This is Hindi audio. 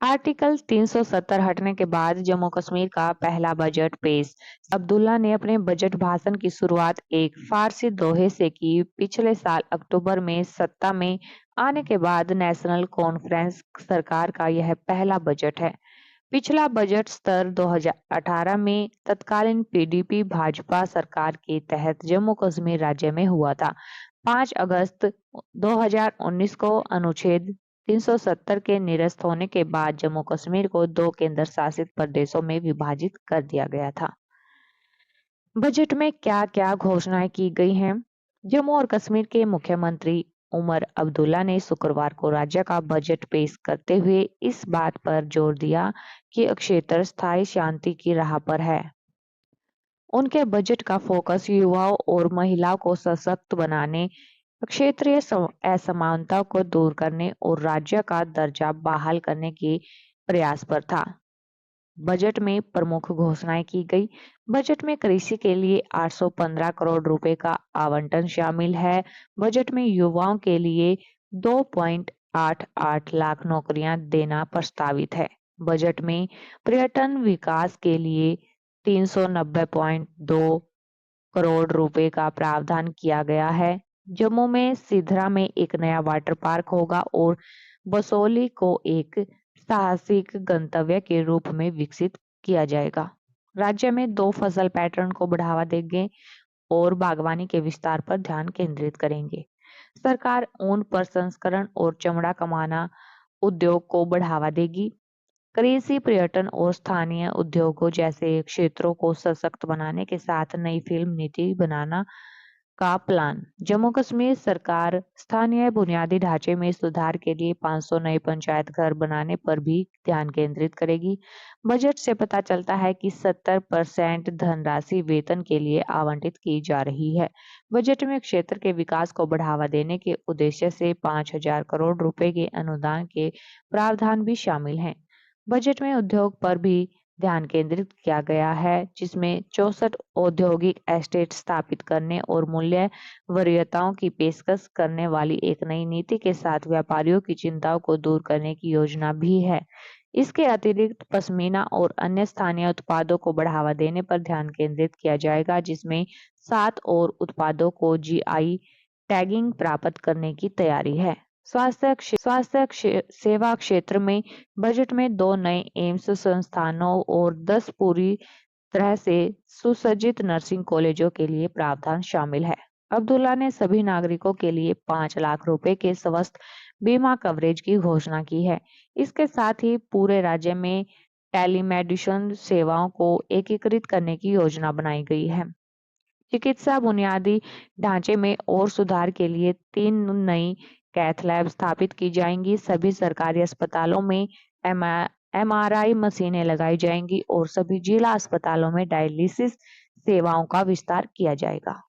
आर्टिकल 370 हटने के बाद जम्मू कश्मीर का पहला बजट पेश। अब्दुल्ला ने अपने बजट भाषण की शुरुआत एक फारसी दोहे से की। पिछले साल अक्टूबर में सत्ता में आने के बाद नेशनल कॉन्फ्रेंस सरकार का यह पहला बजट है। पिछला बजट स्तर 2018 में तत्कालीन पीडीपी भाजपा सरकार के तहत जम्मू कश्मीर राज्य में हुआ था। 5 अगस्त 2019 को अनुच्छेद 370 के निरस्त होने के बाद जम्मू कश्मीर को 2 केंद्र शासित प्रदेशों में विभाजित कर दिया गया था। बजट में क्या-क्या घोषणाएं की गई हैं? जम्मू और कश्मीर के मुख्यमंत्री उमर अब्दुल्ला ने शुक्रवार को राज्य का बजट पेश करते हुए इस बात पर जोर दिया कि क्षेत्र स्थायी शांति की राह पर है। उनके बजट का फोकस युवाओं और महिलाओं को सशक्त बनाने, क्षेत्रीय असमानता को दूर करने और राज्य का दर्जा बहाल करने के प्रयास पर था। बजट में प्रमुख घोषणाएं की गई। बजट में कृषि के लिए 815 करोड़ रुपए का आवंटन शामिल है। बजट में युवाओं के लिए 2.88 लाख नौकरियां देना प्रस्तावित है। बजट में पर्यटन विकास के लिए 390.2 करोड़ रुपए का प्रावधान किया गया है। जम्मू में सिधरा में एक नया वाटर पार्क होगा और बसोली को एक साहसिक गंतव्य के रूप में विकसित किया जाएगा। राज्य में 2 फसल पैटर्न को बढ़ावा देंगे और बागवानी के विस्तार पर ध्यान केंद्रित करेंगे। सरकार ऊन प्रसंस्करण और चमड़ा कमाना उद्योग को बढ़ावा देगी। कृषि, पर्यटन और स्थानीय उद्योगों जैसे क्षेत्रों को सशक्त बनाने के साथ नई फिल्म नीति बनाना का प्लान। जम्मू कश्मीर सरकार स्थानीय बुनियादी ढांचे में सुधार के लिए 500 नए पंचायत घर बनाने पर भी ध्यान केंद्रित करेगी। बजट से पता चलता है कि 70% धनराशि वेतन के लिए आवंटित की जा रही है। बजट में क्षेत्र के विकास को बढ़ावा देने के उद्देश्य से 5,000 करोड़ रुपए के अनुदान के प्रावधान भी शामिल हैं। बजट में उद्योग पर भी ध्यान केंद्रित किया गया है, जिसमें 64 औद्योगिक एस्टेट स्थापित करने और मूल्य वरीयताओं की पेशकश करने वाली एक नई नीति के साथ व्यापारियों की चिंताओं को दूर करने की योजना भी है। इसके अतिरिक्त पश्मीना और अन्य स्थानीय उत्पादों को बढ़ावा देने पर ध्यान केंद्रित किया जाएगा, जिसमें 7 और उत्पादों को जीआई टैगिंग प्राप्त करने की तैयारी है। सेवा क्षेत्र में बजट में 2 नए एम्स संस्थानों और 10 पूरी तरह से सुसज्जित नर्सिंग कॉलेजों के लिए प्रावधान शामिल है। अब्दुल्ला ने सभी नागरिकों के लिए 5 लाख रुपए के स्वास्थ्य बीमा कवरेज की घोषणा की है। इसके साथ ही पूरे राज्य में टेलीमेडिसिन सेवाओं को एकीकृत करने की योजना बनाई गई है। चिकित्सा बुनियादी ढांचे में और सुधार के लिए 3 नई कैथ लैब स्थापित की जाएंगी। सभी सरकारी अस्पतालों में एमआरआई मशीनें लगाई जाएंगी और सभी जिला अस्पतालों में डायलिसिस सेवाओं का विस्तार किया जाएगा।